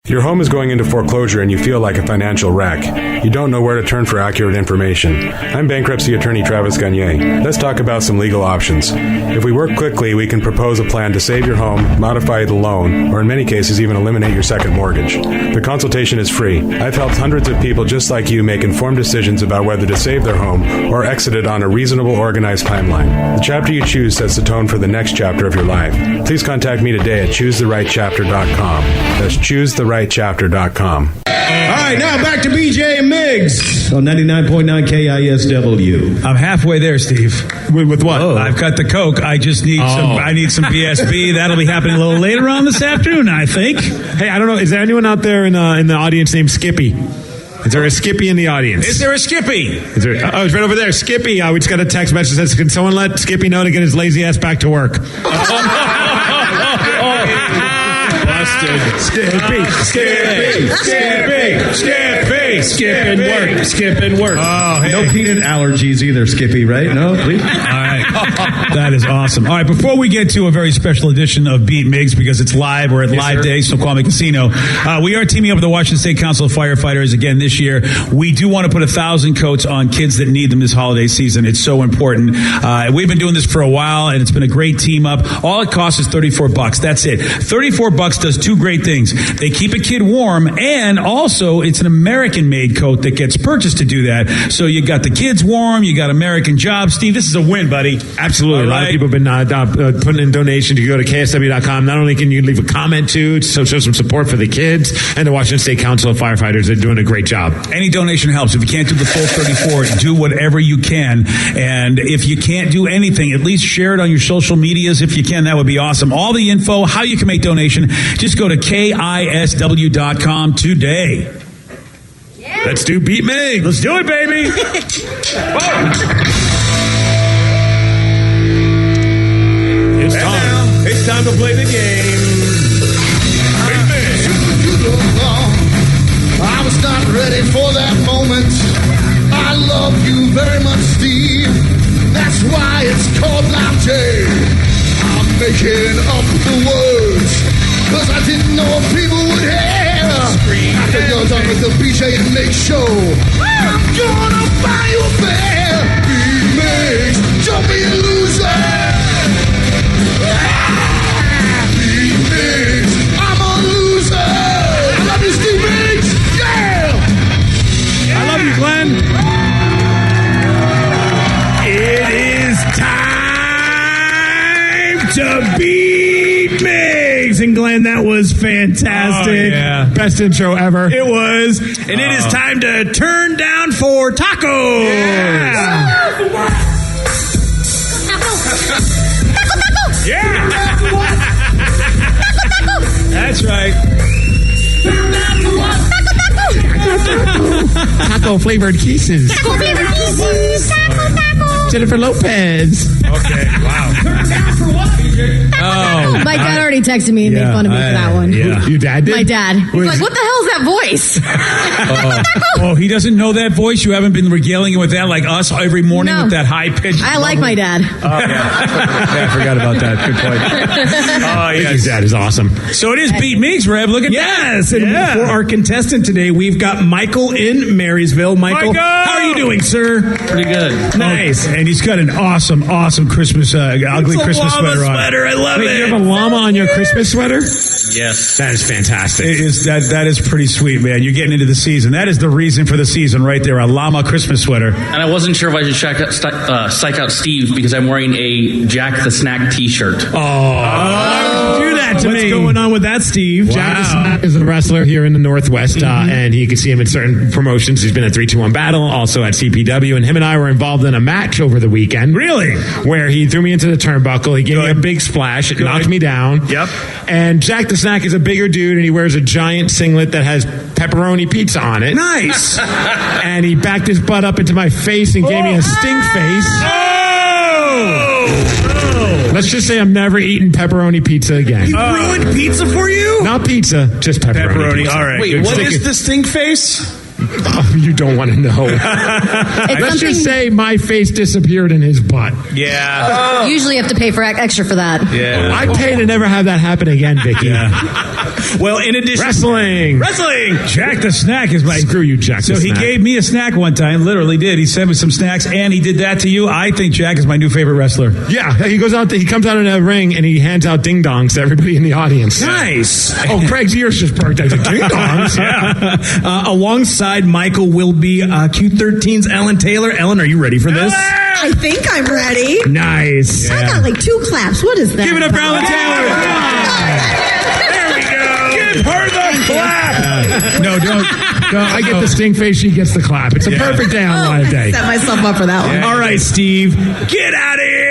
Your home is going into foreclosure and you feel like a financial wreck. You don't know where to turn for accurate information. I'm bankruptcy attorney Travis Gagne. Let's talk about some legal options. If we work quickly, we can propose a plan to save your home, modify the loan, or in many cases even eliminate your second mortgage. The consultation is free. I've helped hundreds of people just like you make informed decisions about whether to save their home or exit it on a reasonable, organized timeline. The chapter you choose sets the tone for the next chapter of your life. Please contact me today at choosetherightchapter.com. That's choosetherightchapter.com. All right, now back to BJ and Miggs on 99.9 KISW. I'm halfway there, Steve. With what? Oh. I've got the Coke. I just need I need some BSB. That'll be happening a little later on this afternoon, I think. Hey, I don't know. Is there anyone out there in the audience named Skippy? Is there a Skippy in the audience? Is there a Skippy? It's right over there. Skippy. We just got a text message that says, can someone let Skippy know to get his lazy ass back to work? Skippy. Skipping work. Oh, hey. No peanut allergies either, Skippy, right? No, please. All right. That is awesome. All right, before we get to a very special edition of Beat Miggs, because it's live, we're at Live Day, Snoqualmie Casino. We are teaming up with the Washington State Council of Firefighters again this year. We do want to put 1,000 coats on kids that need them this holiday season. It's so important. We've been doing this for a while, and it's been a great team up. All it costs is $34. That's it. $34 does two great things. They keep a kid warm, and also it's an American-made coat that gets purchased to do that. So you got the kids warm, you got American jobs. Steve, this is a win, buddy. Absolutely. A lot of people have been putting in donations. You go to KSW.com. Not only can you leave a comment to show some support for the kids and the Washington State Council of Firefighters. They're doing a great job. Any donation helps. If you can't do the full 34, do whatever you can. And if you can't do anything, at least share it on your social medias if you can. That would be awesome. All the info, how you can make donation, just go to KISW.com today. Yeah. Let's do Beat Miggs. Let's do it, baby. It's time to play the game. Beat Miggs. I was not ready for that moment. I love you very much, Steve. That's why it's called Live Day. I'm making up the words, 'cause I didn't know if people would hear. After you're done with the BJ and Miggs show, I'm gonna buy you a bear. Beat Miggs, don't be a loser. Beat Miggs, I'm a loser. I love you, Steve Miggs. Yeah. I love you, Glenn. It is time to beat Miggs. And Glenn, that was fantastic. Oh, yeah. Best intro ever. It was. And it is time to turn down for tacos. Yeah. Yeah. That's right. Taco flavored kisses. Jennifer Lopez. Okay, wow. Oh, my dad already texted me and made fun of me for that one. Yeah. Your dad did? My dad. He's like, what the hell is that voice? Oh, he doesn't know that voice? You haven't been regaling him with that like us every morning with that high pitch? I like my dad. Oh, yeah. I forgot about that. Good point. Oh, yes. His dad is awesome. So it is Beat Miggs, Rev. Look at that. Yes, and for our contestant today, we've got Michael in Marysville. Michael, how are you doing, sir? Pretty good. Nice. And he's got an awesome Christmas, ugly Christmas sweater on. I love it. You have a llama on your Christmas sweater? Yes. That is fantastic. That is pretty sweet, man. You're getting into the season. That is the reason for the season right there, a llama Christmas sweater. And I wasn't sure if I should psych out Steve because I'm wearing a Jack the Snack t-shirt. Do that to me. What's going on with that, Steve? Wow. Jack is a wrestler here in the Northwest, and you can see him in certain promotions. He's been at 3-2-1 Battle, also at CPW, and him and I were involved in a match over the weekend. Really? Where he threw me into the turnbuckle. He gave me a big splash. It knocked me down. Yep. And Jack the Snack is a bigger dude, and he wears a giant singlet that has pepperoni pizza on it. Nice. And he backed his butt up into my face and gave me a stink face. Let's just say I'm never eating pepperoni pizza again. He ruined pizza for you? Not pizza, just pepperoni. Pepperoni. Pizza. All right. Wait, what is the stink face? You don't want to know. It's Let's just something- say my face disappeared in his butt. Yeah. Usually you have to pay for extra for that. Yeah. I pay to never have that happen again, Vicky. Well, in addition, Wrestling. Jack the Snack is my. Screw you, Jack So the he Snack. gave me a snack one time, literally did. He sent me some snacks, and he did that to you. I think Jack is my new favorite wrestler. Yeah, he goes out. He comes out in a ring and he hands out ding dongs to everybody in the audience. Nice. Oh, Craig's ears just perked. I was like, ding dongs. Yeah. Alongside Michael will be Q13's Ellen Taylor. Ellen, are you ready for this? I think I'm ready. Nice. I got like 2 claps. What is that? Give it up for Ellen Taylor. There we go. Give her the clap. No, don't. I get the stink face. She gets the clap. It's a perfect day on Live Day. Set myself up for that one. All right, Steve, get out of here.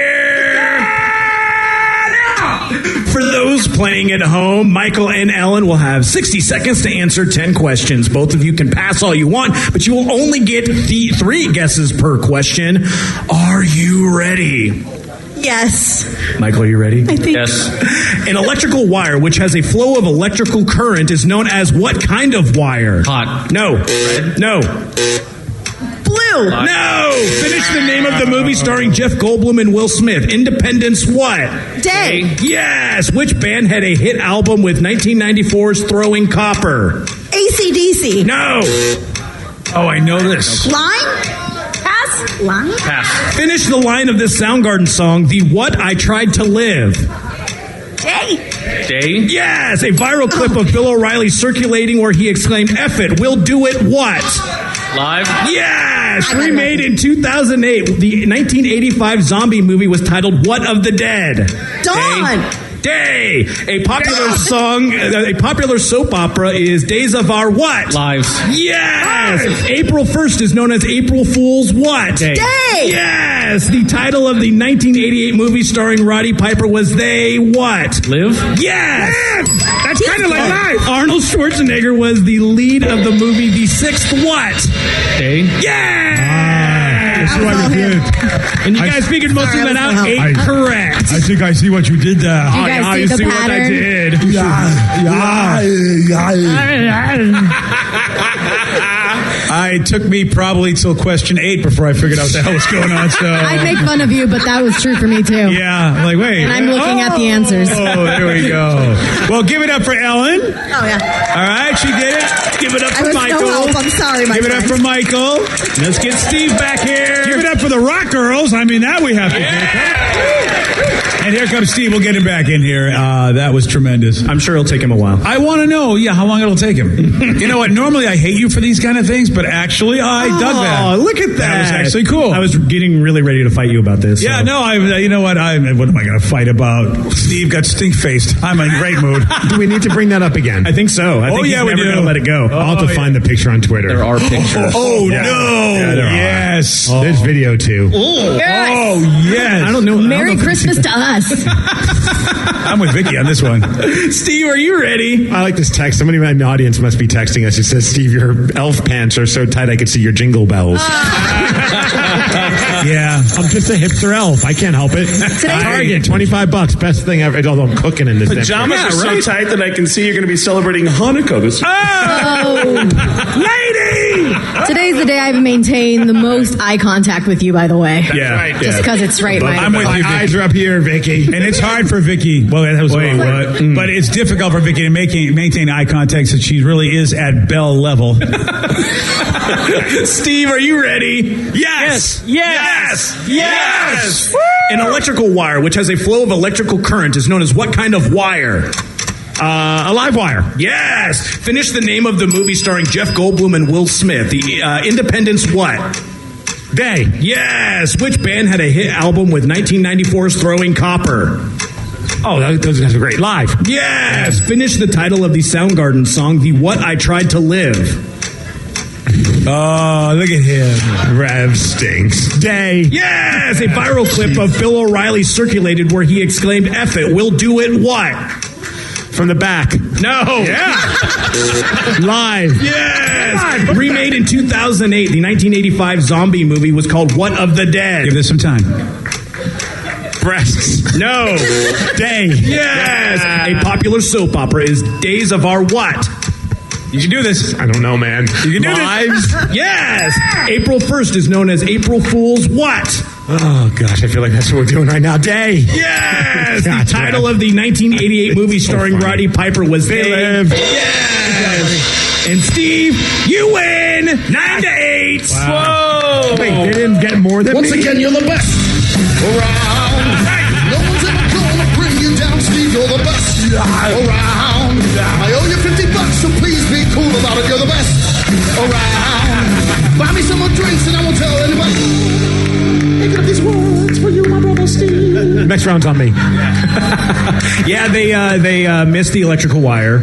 For those playing at home, Michael and Ellen will have 60 seconds to answer 10 questions. Both of you can pass all you want, but you will only get 3 guesses per question. Are you ready? Yes. Michael, are you ready? I think. Yes. An electrical wire which has a flow of electrical current is known as what kind of wire? Hot. No. No. Blue. No! Finish the name of the movie starring Jeff Goldblum and Will Smith. Independence what? Day. Yes! Which band had a hit album with 1994's Throwing Copper? AC/DC. No! Oh, I know this. Line. Pass. Line. Pass. Finish the line of this Soundgarden song, The What I Tried to Live. Day. Day. Yes! A viral clip of Bill O'Reilly circulating where he exclaimed, F it, we'll do it what? Live. Yes! Remade in 2008, the 1985 zombie movie was titled What of the Dead? Dawn. Day. A popular song, a popular soap opera is Days of Our what? Lives. Yes! April 1st is known as April Fool's what? Day. Yes! The title of the 1988 movie starring Roddy Piper was They what? Live. Yes! That's kind of like life. Arnold Schwarzenegger was the lead of the movie The Sixth what? Day. Yes! That was all him. And you guys figured most of that out. 8 correct. I think I see what you did there. You guys see the what I pattern? Yeah. It took me probably till question 8 before I figured out what the hell was going on. So I'd make fun of you, but that was true for me too. yeah, I'm like, wait. And I'm looking at the answers. Oh, there we go. Well, give it up for Ellen. Oh yeah. All right, she did it. Give it up I for was Michael. no help. I'm sorry, my Give it up friend. for Michael. Let's get Steve back here. Give it up for the Rock Girls. I mean, that we have to do. And here comes Steve. We'll get him back in here. That was tremendous. I'm sure it'll take him a while. I want to know, how long it'll take him. You know what? Normally I hate you for these kind of things, but actually I dug that. Oh, look at that. That was actually cool. I was getting really ready to fight you about this. Yeah, so. no, you know what? What am I going to fight about? Steve got stink-faced. I'm in great mood. Do we need to bring that up again? I think so. I think he's we never do. going to let it go. I'll have to find the picture on Twitter. There are pictures. Oh, Yeah. no. Yeah, there are. Yes. There's video too. Oh, yes. I don't know. Merry Christmas to us. I'm with Vicky on this one. Steve, are you ready? I like this text. Somebody in the audience must be texting us. It says, Steve, your elf pants are so tight I could see your jingle bells. Yeah. I'm just a hipster elf. I can't help it. Target, $25. Best thing ever. Although I'm cooking in this. Pajamas are so tight that I can see you're going to be celebrating Hanukkah this year. Oh, Lady! today's the day I've maintained the most eye contact with you, by the way. Yeah. Just because it's right. I'm with My you, eyes Vicky. are up here, Vicky. And it's hard for Vicky. Well, that was Wait, wrong. what? But it's difficult for Vicky to maintain eye contact since she really is at Bell level. Steve, are you ready? Yes. Yes. Yes. An electrical wire which has a flow of electrical current is known as what kind of wire? A live wire. Yes. Finish the name of the movie starring Jeff Goldblum and Will Smith. The Independence what? Day. Yes. Which band had a hit album with 1994's Throwing Copper? Oh, those guys are great. Live. Yes. Finish the title of the Soundgarden song, The What I Tried to Live. Oh, look at him. Rev stinks. Day. Yes. A viral clip of Bill O'Reilly circulated where he exclaimed, F it, we'll do it what? From the back. No. Yeah. Live. Yes. Remade in 2008, the 1985 zombie movie was called What of the Dead? Give this some time. Breasts. No. Day. Yes. A popular soap opera is Days of Our what? You can do this. I don't know, man. You can do Lives? this. Yes. April 1st is known as April Fool's what? Oh, gosh, I feel like that's what we're doing right now. Day. Yes. God, The title of the 1988 movie starring funny. Roddy Piper was They They Live. Yes. And Steve, you win 9-8. Wow. Wait, they didn't get more than Once me? again, you're the best around. No one's ever gonna bring you down, Steve. You're the best around. I owe you $50, so please be cool about it. You're the best around. Buy me some more drinks and I won't tell anybody. Making up these words for you, my brother Steve. Next round's on me. Yeah, they missed the electrical wire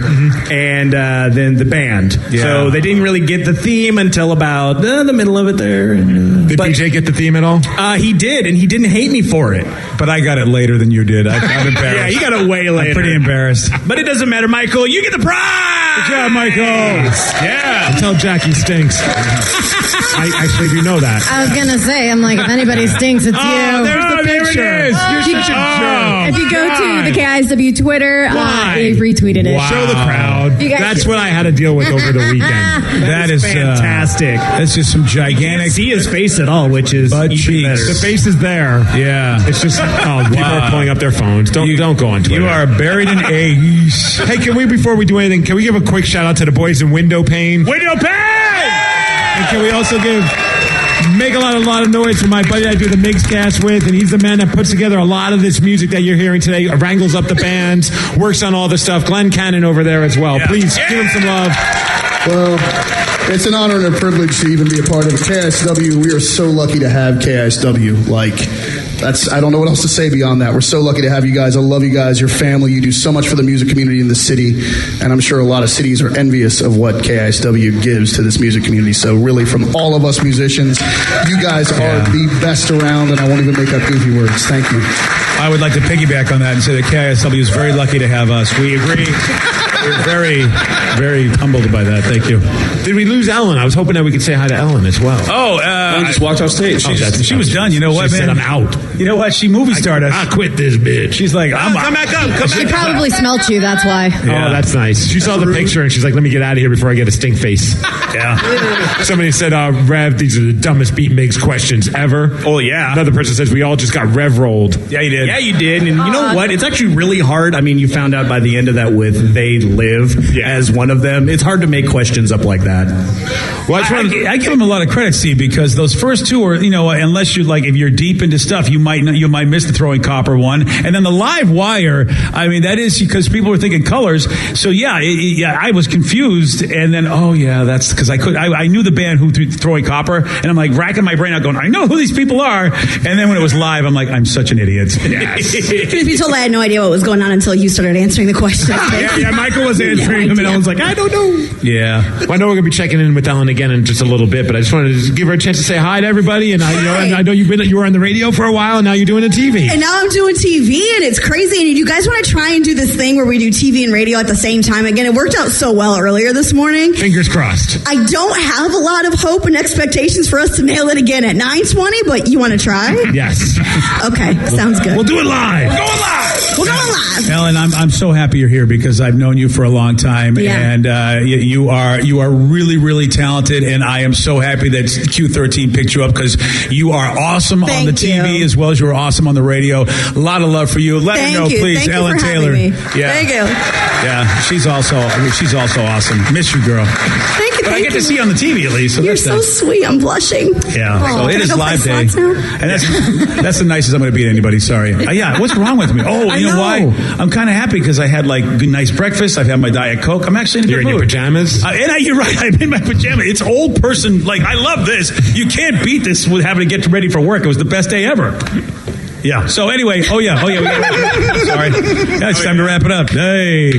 and then the band. Yeah. So they didn't really get the theme until about the middle of it there. And, Did PJ get the theme at all? he did, and he didn't hate me for it. But I got it later than you did. I'm embarrassed. Yeah, you got it way later. I'm pretty embarrassed. But it doesn't matter, Michael. You get the prize. Good job, Michael. Yeah. Tell Jackie stinks. I actually do know that. I was gonna say, I'm like, if anybody stinks, it's you. There's the there it picture. is. You're such a jerk. If you go to the KISW Twitter, Why? they've retweeted it. Wow. Show the crowd. You guys- That's what I had to deal with over the weekend. That is fantastic. That's just some Can't gigantic see his face at all, which is butt even cheeks. better. The face is there. Yeah. It's just people are pulling up their phones. Don't go on Twitter. You are buried in ace. Hey, can we, before we do anything, can we give a quick shout out to the boys in Window Pane? Window pane! And can we also make a lot of noise for my buddy I do the Migs cast with, and he's the man that puts together a lot of this music that you're hearing today, wrangles up the bands, works on all the stuff. Glenn Cannon over there as well. Yeah. Please give him some love. Well, it's an honor and a privilege to even be a part of KISW. We are so lucky to have KISW. I don't know what else to say beyond that. We're so lucky to have you guys. I love you guys, your family. You do so much for the music community in the city, and I'm sure a lot of cities are envious of what KISW gives to this music community. So really, from all of us musicians, you guys are the best around, and I won't even make up goofy words. Thank you. I would like to piggyback on that and say that KISW is very lucky to have us. We agree. We're very, very humbled by that. Thank you. Did we lose Ellen? I was hoping that we could say hi to Ellen as well. Oh, I just walked off stage. she was done. You know what, She man? said, I'm out. You know what? She movie starred us. I quit this bitch. She's like, I'm come back up. Come She back up. probably smelt you, that's why. Oh, that's nice. She saw the picture and she's like, let me get out of here before I get a stink face. Yeah. Somebody said, Rev, these are the dumbest Beat Migs questions ever. Oh, yeah. Another person says, we all just got Rev rolled. Yeah, you did. Yeah, you did. And you know what? It's actually really hard. I mean, you found out by the end of that with They Live as one of them. It's hard to make questions up like that. Well, I give him a lot of credit, Steve, because those first two are, unless you're if you're deep into stuff, you might miss the throwing copper one, and then the live wire. I mean, that is because people were thinking colors. So I was confused, and then that's because I knew the band who threw throwing copper, and I'm like racking my brain out, going, I know who these people are, and then when it was live, I'm like, I'm such an idiot. Truth be told, I had no idea what was going on until you started answering the question. Yeah, Michael was answering them, and I was like, I don't know. Yeah. Well, I know we're going to be checking in with Ellen again in just a little bit, but I just wanted to give her a chance to say hi to everybody. And I know you were on the radio for a while, and now you're doing the TV. And now I'm doing TV, and it's crazy. And you guys want to try and do this thing where we do TV and radio at the same time again? It worked out so well earlier this morning. Fingers crossed. I don't have a lot of hope and expectations for us to nail it again at 9:20, but you want to try? Yes. Okay, sounds good. We'll do it live. We're going live. We're going live. Ellen, I'm so happy you're here because I've known you for a long time, and you are really, really talented, and I am so happy that Q13 picked you up because you are awesome on the TV as well as you are awesome on the radio. A lot of love for you. Let her know, please, Thank Ellen you for Taylor. having me. Yeah, Thank you. Yeah, she's also awesome. Miss you, girl. Thank you. But I get to see you on the TV at least. So You're that's so nice. sweet. I'm blushing. Yeah, Oh, so it can I is go play live day, slots now? and that's the nicest I'm going to be to anybody. Sorry. What's wrong with me? Oh, I you know know. why? I'm kind of happy because I had good, nice breakfast. I've had my Diet Coke. I'm actually in a You're good in your mood. pajamas? You're right. I'm in my pajamas. It's old person. I love this. You can't beat this with having to get ready for work. It was the best day ever. Yeah. So anyway, sorry. It's time to wrap it up. Hey,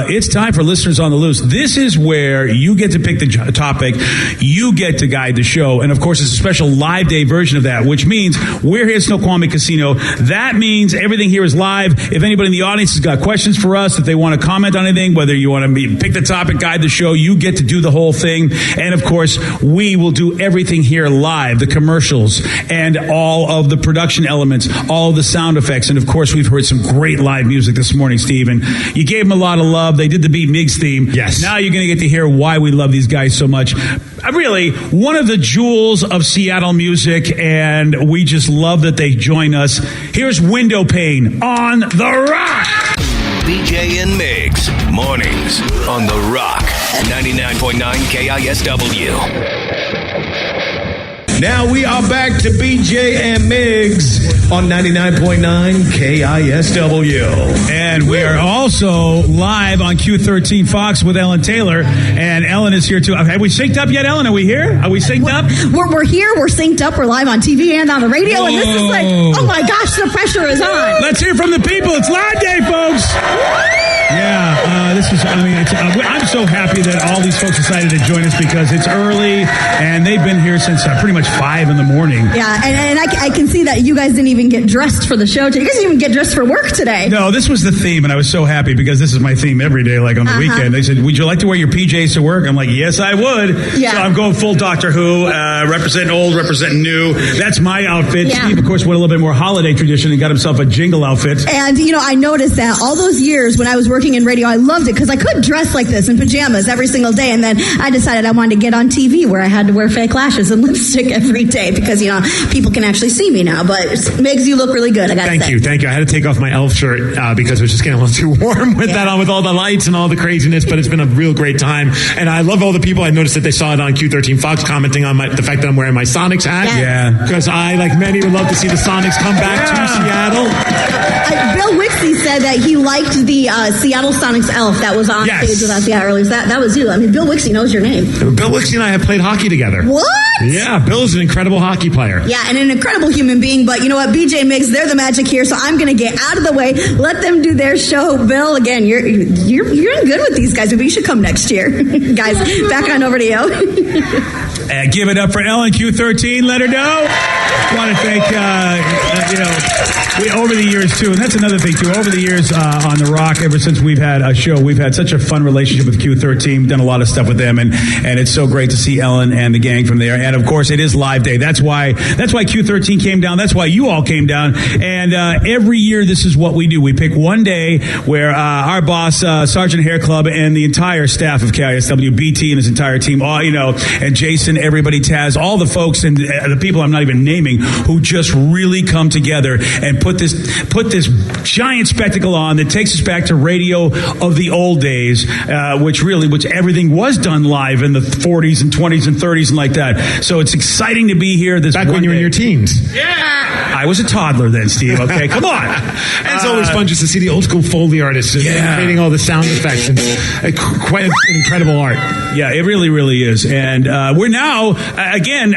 it's time for Listeners on the Loose. This is where you get to pick the topic, you get to guide the show, and of course, it's a special live day version of that, which means we're here at Snoqualmie Casino. That means everything here is live. If anybody in the audience has got questions for us, if they want to comment on anything, whether you want to pick the topic, guide the show, you get to do the whole thing. And of course, we will do everything here live, the commercials and all all of the production elements, all of the sound effects. And of course, we've heard some great live music this morning, Steve. And you gave them a lot of love. They did the Beat Migs theme. Yes. Now you're going to get to hear why we love these guys so much. Really, one of the jewels of Seattle music, and we just love that they join us. Here's Window Pane on The Rock. BJ and Migs, mornings on The Rock, 99.9 KISW. Now we are back to BJ and Migs on 99.9 KISW. And we are also live on Q13 Fox with Ellen Taylor. And Ellen is here too. Have we synced up yet, Ellen? Are we here? Are we synced up? We're here. We're synced up. We're live on TV and on the radio. Whoa. And this is like, oh my gosh, the pressure is on. Let's hear from the people. It's Live Day, folks. Yeah, this is, I'm so happy that all these folks decided to join us because it's early and they've been here since pretty much 5 in the morning. Yeah, and I can see that you guys didn't even get dressed for the show today. You guys didn't even get dressed for work today. No, this was the theme, and I was so happy because this is my theme every day, like on the weekend. They said, would you like to wear your PJs to work? I'm like, yes, I would. Yeah. So I'm going full Doctor Who, representing old, representing new. That's my outfit. Yeah. Steve, of course, went a little bit more holiday tradition and got himself a jingle outfit. And, I noticed that all those years when I was working in radio, I loved it because I could dress like this in pajamas every single day. And then I decided I wanted to get on TV where I had to wear fake lashes and lipstick every day because, people can actually see me now. But Migs, you look really good, I got to say. Thank you. I had to take off my elf shirt because it was just getting a little too warm with that on, with all the lights and all the craziness. But it's been a real great time. And I love all the people. I noticed that they saw it on Q13 Fox commenting on the fact that I'm wearing my Sonics hat. Yeah. Because I, like many, would love to see the Sonics come back to Seattle. Bill Wixie said that he liked the Seattle Sonics elf that was on stage with us earlier. That was you. Bill Wixie knows your name. Bill Wixie and I have played hockey together. What? Yeah, Bill's an incredible hockey player. Yeah, and an incredible human being. But you know what? BJ Migs, they're the magic here. So I'm going to get out of the way. Let them do their show. Bill, again, you're good with these guys. Maybe you should come next year. Guys, back on over to you. And give it up for Ellen Q13. Let her know. I want to thank, we over the years, too, and that's another thing, too. Over the years on The Rock, ever since we've had a show, we've had such a fun relationship with Q13. We've done a lot of stuff with them, and it's so great to see Ellen and the gang from there. And, of course, it is Live Day. That's why Q13 came down. That's why you all came down. And every year, this is what we do. We pick one day where our boss, Sergeant Hair Club, and the entire staff of KISW, BT and his entire team, and Jason, everybody, Taz, all the folks and the people I'm not even naming who just really come together and put this giant spectacle on that takes us back to radio of the old days, which everything was done live in the 40s and 20s and 30s and like that. So it's exciting to be here. Back when you were in your teens. Yeah. I was a toddler then, Steve. Okay, come on. And it's always fun just to see the old school Foley artists creating all the sound effects. And quite an incredible art. Yeah, it really, really is. And we're now, again,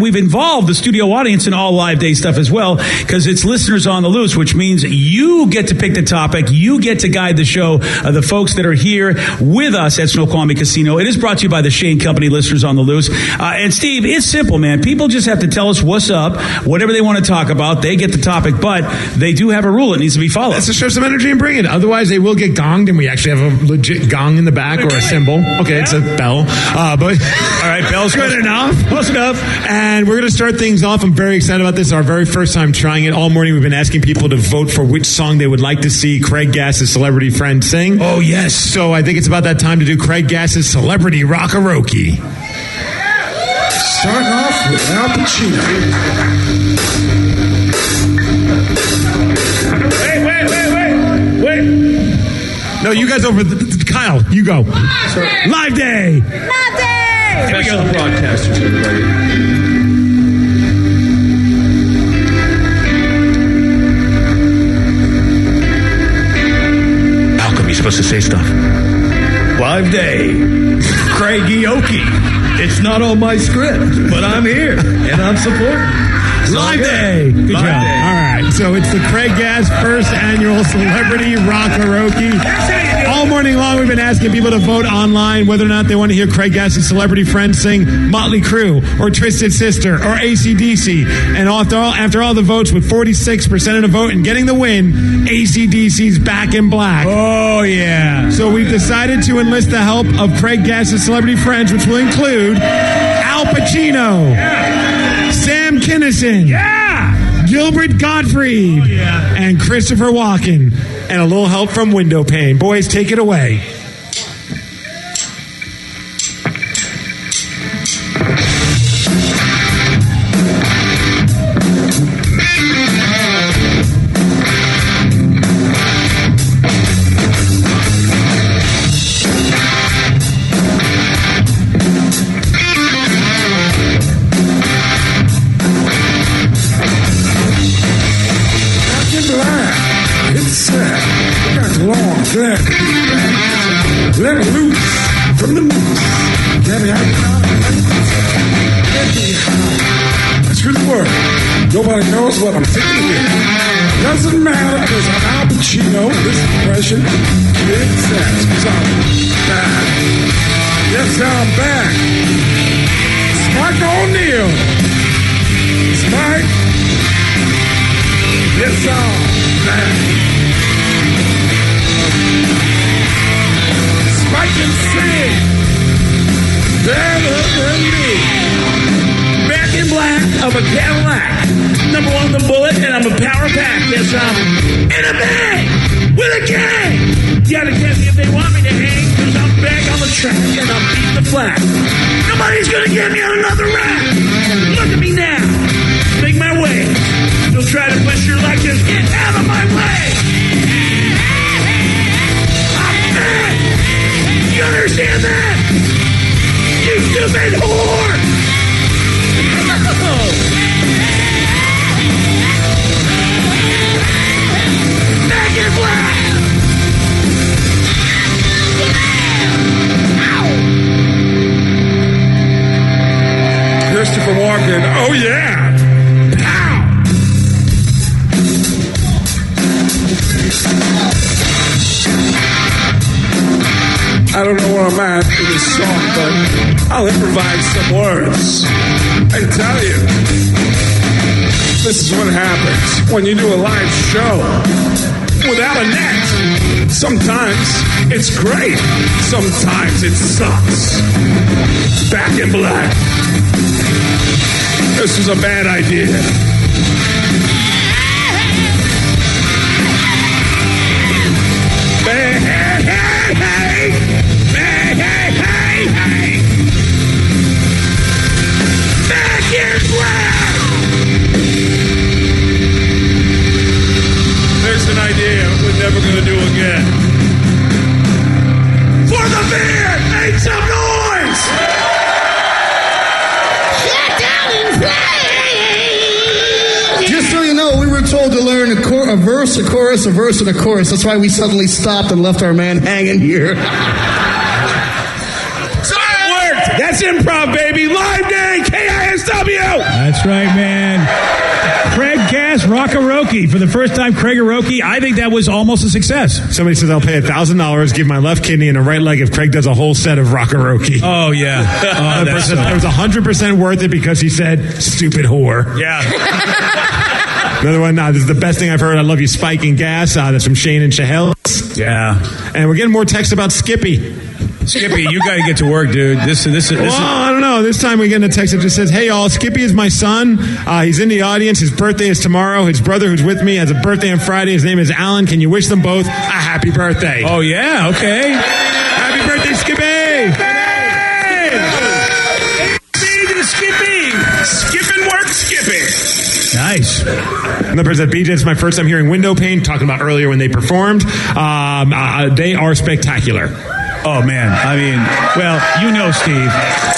we've involved the studio audience in all Live Day stuff as well, because it's listeners on the loose, which means you get to pick the topic. You get to guide the show. The folks that are here with us at Snoqualmie Casino. It is brought to you by the Shane Company, listeners on the loose. And Steve, it's simple, man. People just have to tell us what's up, whatever they want to talk about. They get the topic, but they do have a rule that needs to be followed. That's to show some energy and bring it. Otherwise, they will get gonged, and we actually have a legit gong in the back or a cymbal. Okay, it's a bell. But all right, bell's good enough. Close enough. And we're going to start things off. I'm very excited about this. It's our very first time trying it. All morning, we've been asking people to vote for which song they would like to see Craig Gass's celebrity friend sing. Oh, yes. So I think it's about that time to do Craig Gass's Celebrity Rock-a-Rokie. Starting off with Al Pacino. Wait. No, you guys over. Kyle, you go. Live Day. Live Day. Here we go. Broadcasters, everybody. How come you're supposed to say stuff? Live Day. Craig Gass's. It's not on my script, but I'm here and I'm supporting. Live Day. Good job. Day. All right. So it's the Craig Gass first annual Celebrity Rock-a-Rokie. All morning long, we've been asking people to vote online whether or not they want to hear Craig Gass's celebrity friend sing Motley Crue or Twisted Sister or AC/DC. And after all the votes, with 46% of the vote and getting the win, AC/DC's Back in Black. Oh, yeah. So we've decided to enlist the help of Craig Gass's celebrity friends, which will include Al Pacino, Sam Kinison, Gilbert Gottfried, and Christopher Walken, and a little help from Window Pane. Boys, take it away. Let me loose from the moose. Let me screw the word. Nobody knows what I'm thinking here. Doesn't matter because I'm Al Pacino. This impression makes sense because I'm back. Yes, I'm back. Spike O'Neal. Spike. Yes, I'm back. I can sing better than me. Back in black of a Cadillac. Number one, the bullet, and I'm a power pack. Yes, I'm in a bag with a gang. You gotta catch me if they want me to hang, because I'm back on the track and I'm beating the flag. Nobody's gonna get me on another rap. Look at me now. Make my way. Don't try to push your luck, just get out of my way. I'm back. You understand that? You stupid whore! Back in black! Christopher Walken, oh yeah! I don't know where I'm at in this song, but I'll improvise some words. I tell you, this is what happens when you do a live show without a net. Sometimes it's great. Sometimes it sucks. Back in black. This was a bad idea. There's an idea we're never going to do again. For the band, make some noise! Get down and play! Just so you know, we were told to learn a verse, a chorus, a verse, and a chorus. That's why we suddenly stopped and left our man hanging here. That's improv, baby. Live day, KISW. That's right, man. Craig Gass, Rockaroke. For the first time, Craigaroke. I think that was almost a success. Somebody says I'll pay $1,000, give my left kidney and a right leg if Craig does a whole set of Rockaroke. Oh, yeah. It was 100% worth it because he said, stupid whore. Yeah. Another one, this is the best thing I've heard. I love you, Spike and Gas. That's from Shane and Chahel. Yeah. And we're getting more texts about Skippy. Skippy, you got to get to work, dude. This is. I don't know. This time we get a text that just says, "Hey, y'all, Skippy is my son. He's in the audience. His birthday is tomorrow. His brother, who's with me, has a birthday on Friday. His name is Alan. Can you wish them both a happy birthday?" Oh yeah, okay. Happy birthday, Skippy! Baby, Skippy, skipping work, Skippy. Nice. Another person said, BJ, it's my first time hearing Window Pane, talking about earlier when they performed. They are spectacular. Oh man, I mean, well, you know, Steve,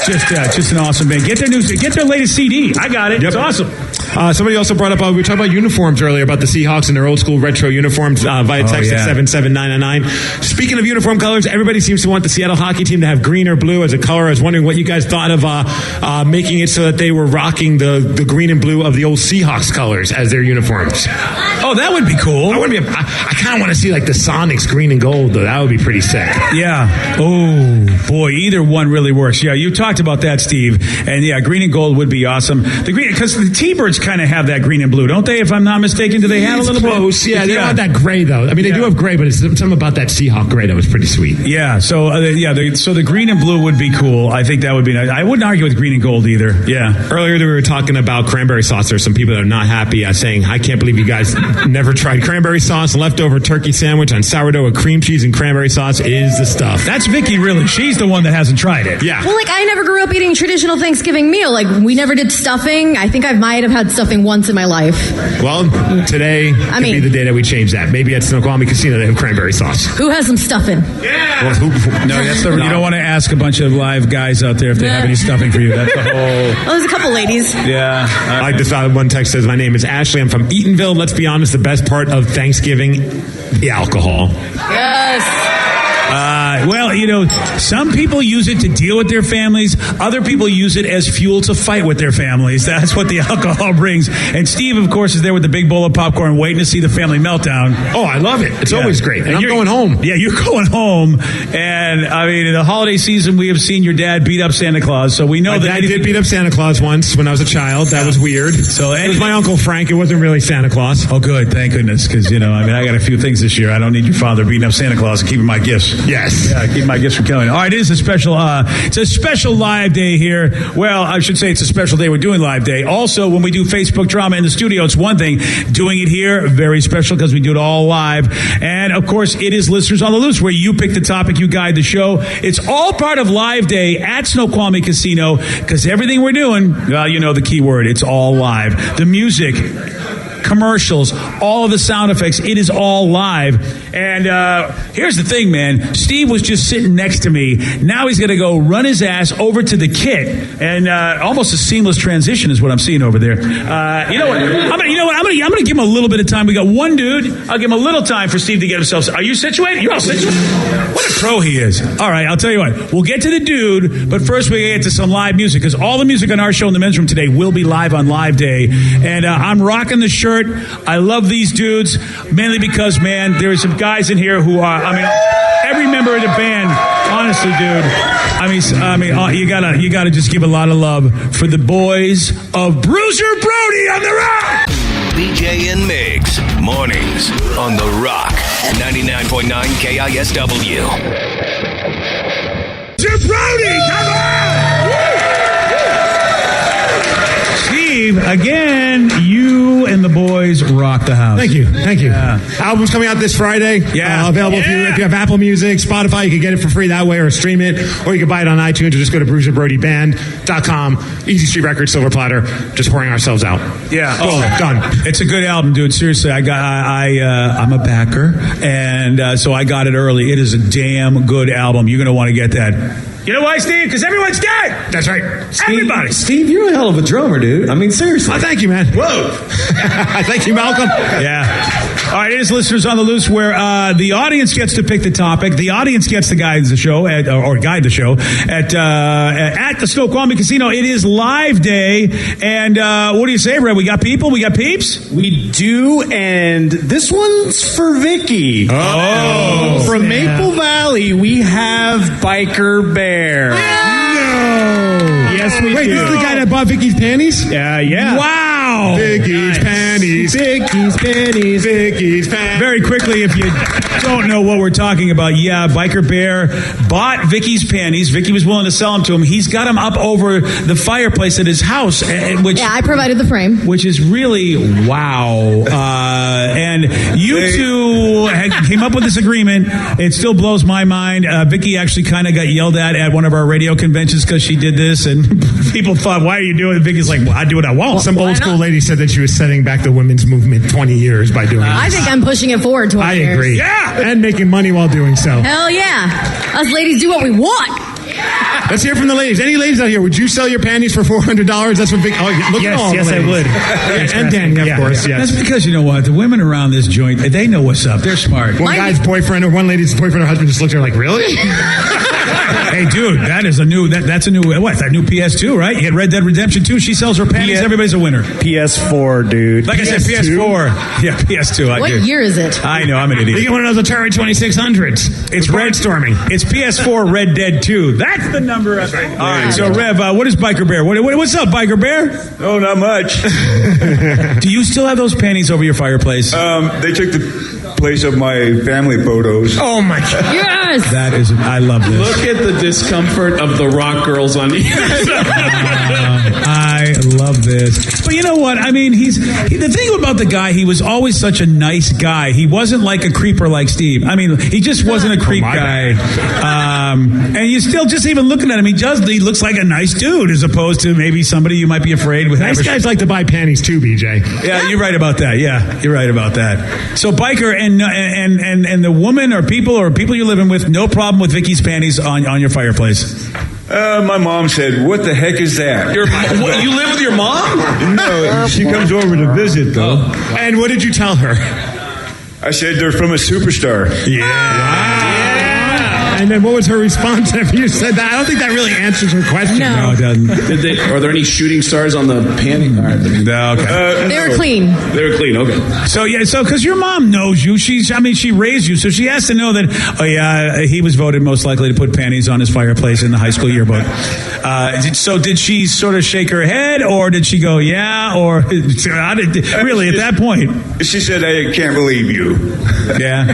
just an awesome band. Get their latest CD. I got it. Yep. It's awesome. Somebody also brought up, we were talking about uniforms earlier, about the Seahawks and their old school retro uniforms via text at 77999. Speaking of uniform colors, everybody seems to want the Seattle hockey team to have green or blue as a color. I was wondering what you guys thought of making it so that they were rocking the green and blue of the old Seahawks colors as their uniforms. Oh, that would be cool. I kind of want to see like the Sonics green and gold, though. That would be pretty sick. Yeah. Oh, boy, either one really works. Yeah, you talked about that, Steve. And yeah, green and gold would be awesome. The green, because the T-Birds kind of have that green and blue, don't they? If I'm not mistaken, do they have a little close. bit? Yeah, they don't have that gray, though. I mean, they do have gray, but it's something about that Seahawk gray that was pretty sweet. Yeah, so so the green and blue would be cool. I think that would be nice. I wouldn't argue with green and gold either. Yeah. Earlier we were talking about cranberry sauce. There's some people that are not happy saying, I can't believe you guys never tried cranberry sauce. Leftover turkey sandwich on sourdough with cream cheese and cranberry sauce is the stuff. That's Vicky, really. She's the one that hasn't tried it. Yeah. Well, like, I never grew up eating traditional Thanksgiving meal. Like, we never did stuffing. I think I might have had stuffing once in my life. Well, today could be the day that we change that. Maybe at Snoqualmie Casino they have cranberry sauce. Who has some stuffing? Yeah. Well, no, you don't want to ask a bunch of live guys out there if they have any stuffing for you. That's the whole... Well, there's a couple ladies. Yeah. I like this one text says, my name is Ashley. I'm from Eatonville. Let's be honest, the best part of Thanksgiving, the alcohol. Yes. Well, some people use it to deal with their families. Other people use it as fuel to fight with their families. That's what the alcohol brings. And Steve, of course, is there with the big bowl of popcorn waiting to see the family meltdown. Oh, I love it. It's always great. And I'm going home. Yeah, you're going home. And, I mean, in the holiday season, we have seen your dad beat up Santa Claus. So we know that... My dad did beat up Santa Claus once when I was a child. That was weird. So it was my Uncle Frank. It wasn't really Santa Claus. Oh, good. Thank goodness. Because, I got a few things this year. I don't need your father beating up Santa Claus and keeping my gifts. Yes. Yeah, keep my gifts from killing. All right, it is a special, it's a special live day here. Well, I should say it's a special day. We're doing live day. Also, when we do Facebook drama in the studio, it's one thing. Doing it here, very special because we do it all live. And, of course, it is Listeners on the Loose, where you pick the topic, you guide the show. It's all part of live day at Snoqualmie Casino because everything we're doing, well, you know the key word, it's all live. The music, commercials, all of the sound effects, it is all live. And here's the thing, man. Steve was just sitting next to me. Now he's going to go run his ass over to the kit. And almost a seamless transition is what I'm seeing over there. You know what? I'm going to give him a little bit of time. We got one dude. I'll give him a little time for Steve to get himself. Are you situated? You're all situated? What a pro he is. All right, I'll tell you what. We'll get to the dude, but first we get to some live music because all the music on our show in the men's room today will be live on Live Day. And I'm rocking the shirt. I love these dudes, mainly because, man, there are some guys in here who are, every member of the band, honestly, dude, you gotta just give a lot of love for the boys of Bruiser Brody on the Rock. BJ and Migs, mornings on the Rock, 99.9 KISW. Bruiser Brody, come on! Steve, again, you and the boys rock the house. Thank you. Album's coming out this Friday. Yeah. Available if you have Apple Music, Spotify. You can get it for free that way or stream it. Or you can buy it on iTunes or just go to BruiserBrodyBand.com. Easy Street Records, Silver Platter. Just pouring ourselves out. Yeah. Done. It's a good album, dude. Seriously, I'm a backer. And so I got it early. It is a damn good album. You're going to want to get that. You know why, Steve? Because everyone's dead. That's right. Everybody. Steve, you're a hell of a drummer, dude. I mean, seriously. Oh, thank you, man. Whoa. Thank you, Malcolm. Yeah. All right, it is Listeners on the Loose, where the audience gets to pick the topic. The audience gets to guide the show, or guide the show at the Snoqualmie Casino. It is Live Day. And what do you say, Red? We got people? We got peeps? We do, and this one's for Vicky. Oh. From Maple Valley, we have Biker Bear. No. Yes, we Wait, do. this is the guy that bought Vicky's panties? Yeah. Wow. Vicky's panties. Vicky's panties. Vicky's panties. Very quickly, if you don't know what we're talking about, yeah, Biker Bear bought Vicky's panties. Vicky was willing to sell them to him. He's got them up over the fireplace at his house, which I provided the frame. Which is really wow. And you two came up with this agreement. It still blows my mind. Vicky actually kind of got yelled at one of our radio conventions because she did this, and people thought, "Why are you doing it?" Vicky's like, "Well, I do what I want." Some old school lady said that she was setting back the women's movement 20 years by doing this. I think I'm pushing it forward 20 years. I agree. Yeah. And making money while doing so. Hell yeah. Us ladies do what we want. Let's hear from the ladies. Any ladies out here? Would you sell your panties for $400? That's what Vic. Oh, look at all. Yes, I would. And Danny, of course. Yes. That's because you know what? The women around this joint, they know what's up. They're smart. One guy's boyfriend or one lady's boyfriend or husband just looked at her like, really? Hey, dude, that's a new what? That new PS2, right? You get Red Dead Redemption 2. She sells her panties. Everybody's a winner. PS4, dude. Like I said, PS4. Yeah, PS2. What year is it? I know, I'm an idiot. You get one of those Atari 2600s. It's brainstorming. It's PS4 Red Dead 2. That's the number. That's right. All right. So, Rev, what is Biker Bear? What's up, Biker Bear? Oh, not much. Do you still have those panties over your fireplace? They took the place of my family photos. Oh my God! Yes. That is. I love this. Look at the discomfort of the rock girls on you. I love this. But you know what? I mean, the thing about the guy, he was always such a nice guy. He wasn't like a creeper like Steve. I mean, he just wasn't a creep guy. And you still, just even looking at him, he looks like a nice dude as opposed to maybe somebody you might be afraid with. Nice guys like to buy panties too, BJ. Yeah, you're right about that. Yeah, you're right about that. So, Biker and the woman or people you're living with, no problem with Vicky's panties on your fireplace. My mom said, "What the heck is that?" You live with your mom? No, she comes over to visit though. And what did you tell her? I said they're from a superstar. And then what was her response after you said that? I don't think that really answers her question. No, it doesn't. Are there any shooting stars on the panty? No, okay. They were clean. They were clean. Okay. So because your mom knows you, she raised you, so she has to know that. Oh yeah, he was voted most likely to put panties on his fireplace in the high school yearbook. So did she sort of shake her head, or did she go yeah, or really at that point? She said, "I can't believe you." Yeah,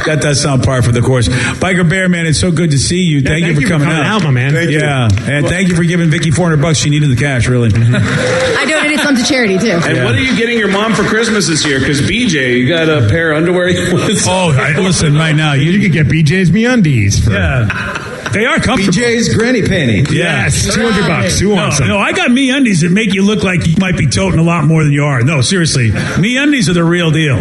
that does sound par for the course. Biker Bear, man, it's so good to see you. Thank you for coming out, my man. Thank you. And thank you for giving Vicky $400. She needed the cash, really. I donated some to charity too. And what are you getting your mom for Christmas this year? Because BJ, you got a pair of underwear. Listen, right now you could get BJ's MeUndies. They are comfortable. BJ's granny panty. Yes, $200. Who wants them? No, I got MeUndies that make you look like you might be toting a lot more than you are. No, seriously, MeUndies are the real deal.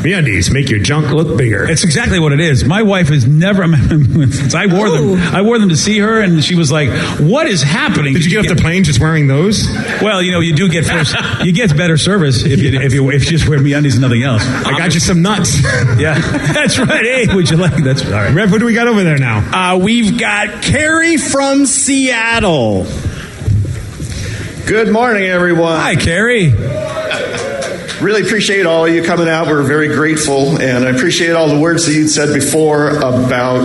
MeUndies make your junk look bigger. It's exactly what it is. My wife has never. I wore them. I wore them to see her, and she was like, "What is happening?" Did you get off the plane just wearing those? Well, you do get you get better service if you just wear MeUndies and nothing else. I got you some nuts. Yeah, that's right. Hey, would you like? That's all right. Rev, what do we got over there now? We've got Carrie from Seattle. Good morning, everyone. Hi, Carrie. Really appreciate all of you coming out. We're very grateful, and I appreciate all the words that you'd said before about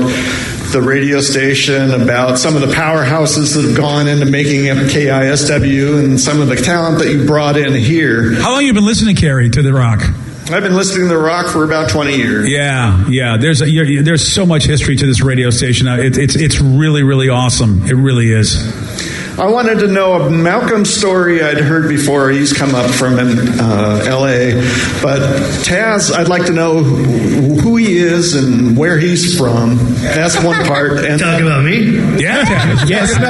the radio station, about some of the powerhouses that have gone into making up KISW, and some of the talent that you brought in here. How long have you been listening, Carrie, to The Rock? I've been listening to The Rock for about 20 years. Yeah. There's so much history to this radio station. It's really, really awesome. It really is. I wanted to know Malcolm's story I'd heard before. He's come up from L.A. But Taz, I'd like to know who he is and where he's from. That's one part. And talk about me? Yeah, Taz.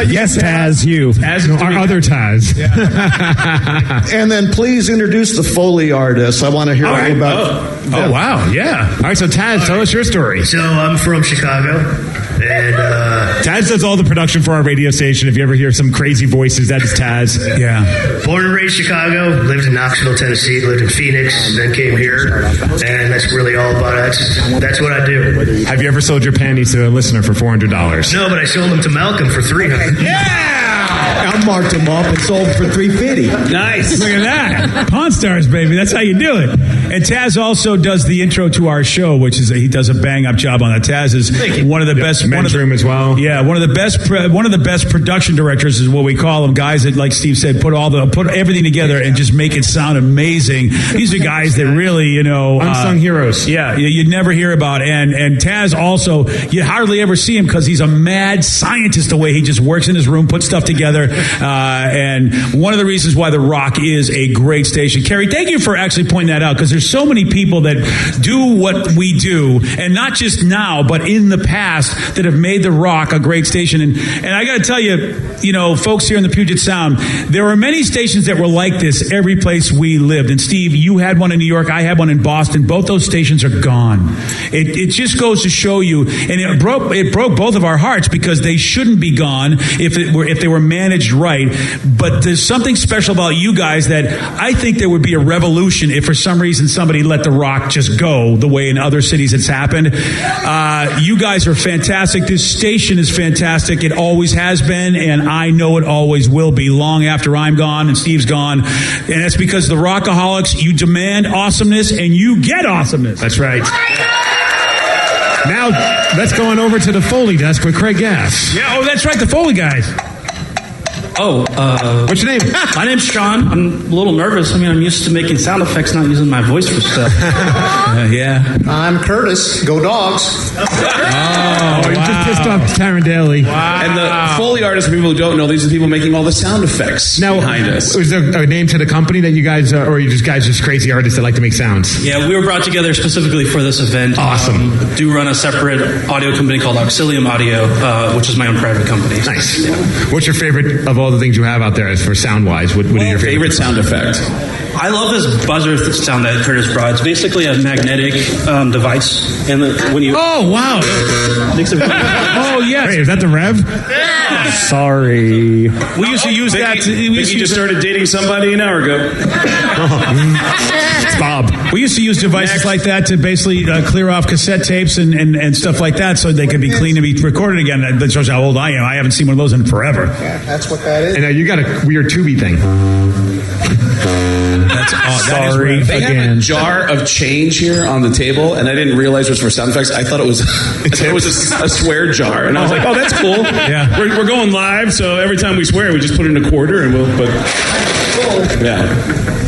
Yes, Taz, you. Taz, our other Taz. Yeah. And then please introduce the Foley artist. I want to hear all about... Oh, wow. Yeah. All right, so Taz, tell us your story. So I'm from Chicago. And Taz does all the production for our radio station. If you ever hear some crazy voices, that is Taz. Yeah. Born and raised Chicago, lived in Knoxville, Tennessee, lived in Phoenix, then came here, and that's really all about it. That's what I do. Have you ever sold your panties to a listener for $400? No, but I sold them to Malcolm for $300. Yeah! I marked them up and sold for $350. Nice. Look at that. Pawn Stars, baby. That's how you do it. And Taz also does the intro to our show, which is he does a bang up job on that. Taz is one of the best. Men's room as well. Yeah, one of the best production directors is what we call them. Guys that, like Steve said, put everything together and just make it sound amazing. These are guys that really, unsung heroes. Yeah, you'd never hear about. And Taz also, you hardly ever see him because he's a mad scientist. The way he just works in his room, puts stuff together. And one of the reasons why The Rock is a great station. Carrie, thank you for actually pointing that out because there's so many people that do what we do, and not just now, but in the past, that have made the Rock a great station. And I got to tell you, folks here in the Puget Sound, there were many stations that were like this every place we lived. And Steve, you had one in New York, I had one in Boston. Both those stations are gone. It just goes to show you, and it broke both of our hearts, because they shouldn't be gone if they were managed right. But there's something special about you guys that I think there would be a revolution if for some reason somebody let the Rock just go the way in other cities it's happened. You guys are fantastic. This station is fantastic. It always has been, and I know it always will be long after I'm gone and Steve's gone. And that's because the Rockaholics, you demand awesomeness and you get awesomeness. That's right. Now, let's go on over to the Foley desk with Craig Gass. Yeah, that's right, the Foley guys. What's your name? My name's Sean. I'm a little nervous. I mean, I'm used to making sound effects, not using my voice for stuff. Yeah. I'm Curtis. Go Dogs. You just pissed off Taryn Daly. Wow. And the Foley artists, for people who don't know, these are the people making all the sound effects behind us. Was there a name to the company that you guys, or are you just crazy artists that like to make sounds? Yeah, we were brought together specifically for this event. Awesome. Do run a separate audio company called Auxilium Audio, which is my own private company. Nice. Yeah. What's your favorite of all the things you have out there as for sound-wise? What are your favorite sound effect? I love this buzzer sound that Curtis brought. It's basically a magnetic device, and when you wow, oh yes, wait, is that the Rev? Yeah. Sorry, we used to use that. We just started dating somebody an hour ago. It's Bob. We used to use devices like that to basically clear off cassette tapes and stuff like that, so they could be clean and be recorded again. That shows how old I am. I haven't seen one of those in forever. Yeah, that's what that is. And you got a weird Tubi thing. Sorry. They have a jar of change here on the table, and I didn't realize it was for sound effects. I thought it was a swear jar, and I was like, "Oh, that's cool." Yeah, we're going live, so every time we swear, we just put in a quarter, and we'll put. Yeah,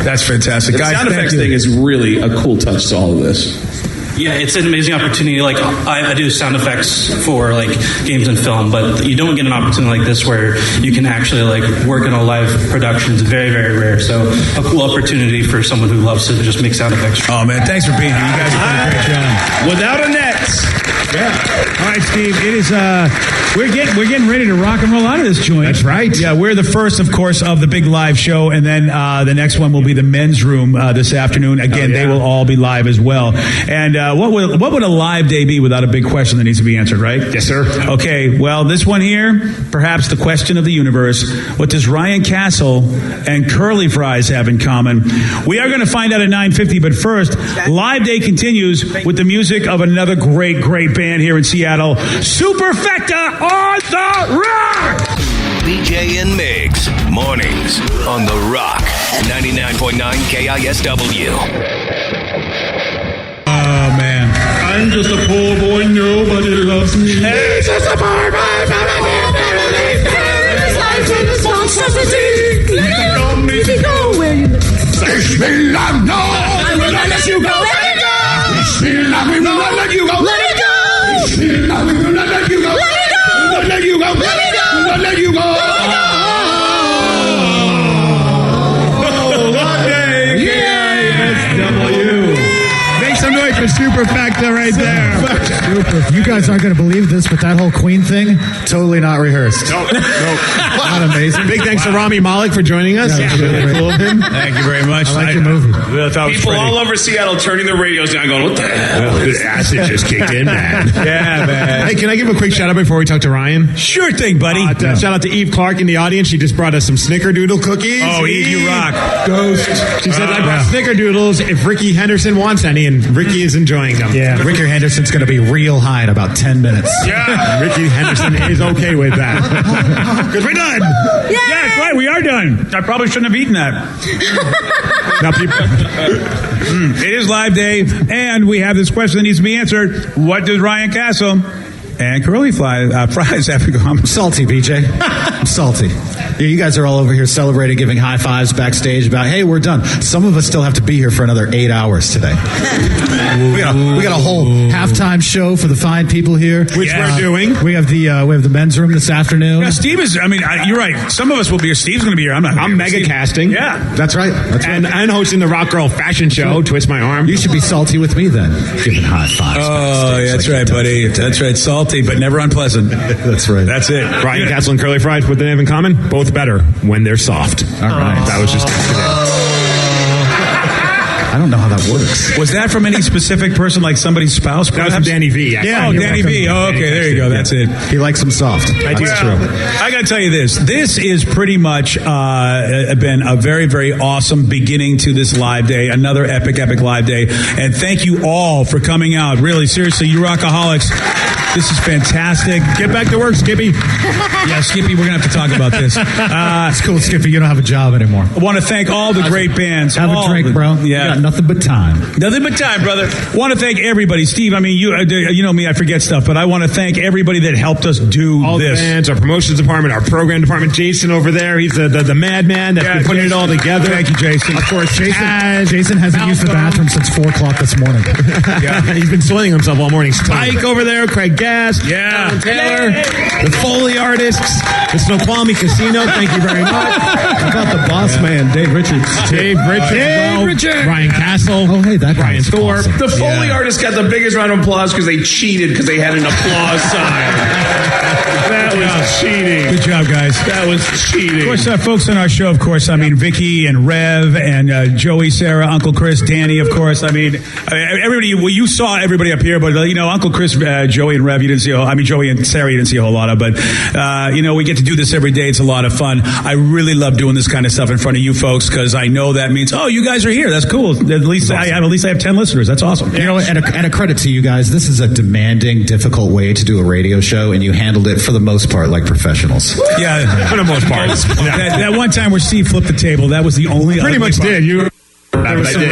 that's fantastic. The guys, sound effects thing is really a cool touch to all of this. Yeah, it's an amazing opportunity. Like I do sound effects for like games and film, but you don't get an opportunity like this where you can actually like work in a live production. It's very, very rare. So a cool opportunity for someone who loves to just make sound effects. Oh man, thanks for being here. You guys are doing a great job. Without a net. Yeah. All right, Steve. It is. We're getting ready to rock and roll out of this joint. That's right. Yeah, we're the first, of course, of the big live show, and then the next one will be the men's room this afternoon. Again, they will all be live as well. And what would a live day be without a big question that needs to be answered? Right? Yes, sir. Okay. Well, this one here, perhaps the question of the universe: what does Ryan Castle and Curly Fries have in common? We are going to find out at 9:50. But first, live day continues with the music of another great band here in Seattle, Superfecta on the Rock! BJ and Migs, mornings on the Rock, 99.9 KISW. Oh, man. I'm just a poor boy, nobody loves me. He's just a poor boy, nobody loves me. Where you live? Bismillah, no, I will not let you go. Let it go. Bismillah, we will not let you go. Let it go. Bismillah, we will not let you go. Let it go. We will not let you go. Let it go. We will not let you go. Some noise for Superfecta right there. Super. You guys aren't going to believe this, but that whole Queen thing, totally not rehearsed. No. Not amazing. Big thanks to Rami Malek for joining us. Yeah, really cool of him. Thank you very much. I like your movie. People all over Seattle turning their radios down going, what the hell? This acid just kicked in, man. Yeah, man. Hey, can I give a quick shout out before we talk to Ryan? Sure thing, buddy. Shout out to Eve Clark in the audience. She just brought us some Snickerdoodle cookies. Oh, Eve, you rock. Ghost. She said, I brought Snickerdoodles if Ricky Henderson wants any, and Ricky is enjoying them. Yeah, Ricky Henderson's going to be real high in about 10 minutes. Yeah, Ricky Henderson is okay with that. Because we're done. Yay! Yeah, that's right. We are done. I probably shouldn't have eaten that. Now, people, it is live day, and we have this question that needs to be answered. What does Ryan Castle And curly fries have to go. I'm salty, BJ. I'm salty. Yeah, you guys are all over here celebrating, giving high fives backstage about, hey, we're done. Some of us still have to be here for another 8 hours today. we got a whole halftime show for the fine people here, which we're doing. We have the men's room this afternoon. Yeah, Steve is. I mean, you're right. Some of us will be here. Steve's going to be here. I'm mega casting. Yeah, that's right. And hosting the Rock Girl fashion show. Twist my arm. You should be salty with me then, giving high fives. Oh, yeah, that's right, buddy. That's right. Salty, but never unpleasant. That's right. That's it. Ryan Castle and curly fries, what do they have in common? Both better when they're soft. All right. That was just today. I don't know how that works. Was that from any specific person, like somebody's spouse? That was from Danny V. Yeah. Oh, Danny V. Oh, okay, there you go. That's it. He likes them soft. That's true. I got to tell you this. This is pretty much been a very, very awesome beginning to this live day. Another epic live day. And thank you all for coming out. Really, seriously, you rockaholics. This is fantastic. Get back to work, Skippy. Yeah, Skippy, we're going to have to talk about this. It's cool, Skippy. You don't have a job anymore. I want to thank all the great bands. Have a drink, bro. Yeah. You got nothing but time. Nothing but time, brother. Want to thank everybody. Steve, I mean, you know me, I forget stuff, but I want to thank everybody that helped us do all this. The bands, our promotions department, our program department. Jason over there, he's the madman that's been putting it all together. Thank you, Jason. Of course, Jason hasn't used the bathroom since 4 o'clock this morning. Yeah, he's been swinging himself all morning. Spike over there, Craig Gass. Yeah. Alan Taylor, the Foley artists, the Snoqualmie Casino, thank you very much. How about the boss man, Dave Richards? Dave Richards. Ryan Castle. Oh, hey, that Brian Thorpe. Awesome. The Foley artists got the biggest round of applause because they cheated because they had an applause sign. That was cheating. Good job, guys. That was cheating. Of course, folks on our show, of course, I mean, Vicky and Rev and Joey, Sarah, Uncle Chris, Danny, of course. I mean, everybody, well, you saw everybody up here, but, Uncle Chris, Joey and Rev, you didn't see Joey and Sarah, you didn't see a whole lot of, but, we get to do this every day. It's a lot of fun. I really love doing this kind of stuff in front of you folks because I know that means, you guys are here. That's cool. At least I have 10 listeners. That's awesome. You know, and a credit to you guys. This is a demanding, difficult way to do a radio show, and you handled it for the most part like professionals. Yeah, for the most part. That one time where Steve flipped the table, that was the only. Pretty much part. did. There was some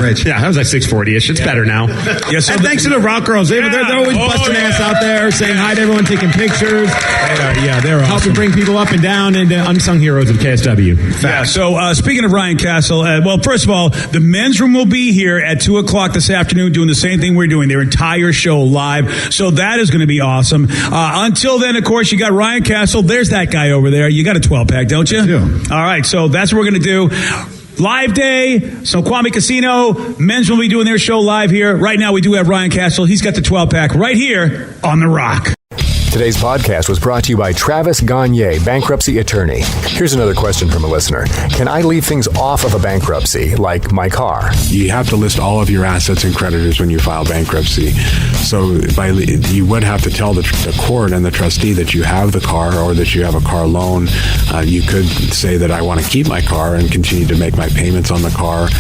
rage. Yeah, that was like 640-ish. It's better now. Yeah, so and thanks to the Rock Girls. They're always busting ass out there, saying hi to everyone, taking pictures. They're awesome. Helping bring people up and down, and unsung heroes of KSW. Yeah, so speaking of Ryan Castle, well, first of all, the men's room will be here at 2 o'clock this afternoon doing the same thing we're doing, their entire show live. So that is going to be awesome. Until then, of course, you got Ryan Castle. There's that guy over there. You got a 12-pack, don't you? Yeah. All right, so that's what we're going to do. Live day, Snoqualmie Casino. Men's will be doing their show live here. Right now, we do have Ryan Castle. He's got the 12-pack right here on The Rock. Today's podcast was brought to you by Travis Gagne, bankruptcy attorney. Here's another question from a listener. Can I leave things off of a bankruptcy, like my car? You have to list all of your assets and creditors when you file bankruptcy. So you would have to tell the court and the trustee that you have the car or that you have a car loan. You could say that I want to keep my car and continue to make my payments on the car.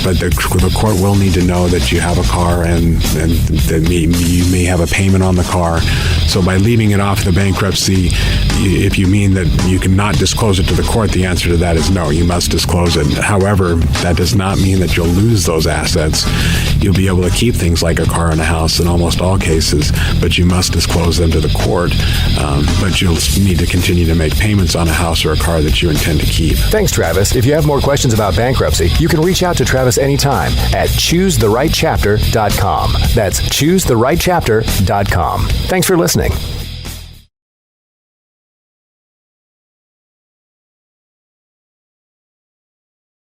But the court will need to know that you have a car and that you may have a payment on the car. So by leaving it off the bankruptcy, if you mean that you cannot disclose it to the court, the answer to that is no, you must disclose it. However, that does not mean that you'll lose those assets. You'll be able to keep things like a car and a house in almost all cases, but you must disclose them to the court. But you'll need to continue to make payments on a house or a car that you intend to keep. Thanks, Travis. If you have more questions about bankruptcy, you can reach out to Travis anytime at choosetherightchapter.com. That's choosetherightchapter.com. Thanks for listening.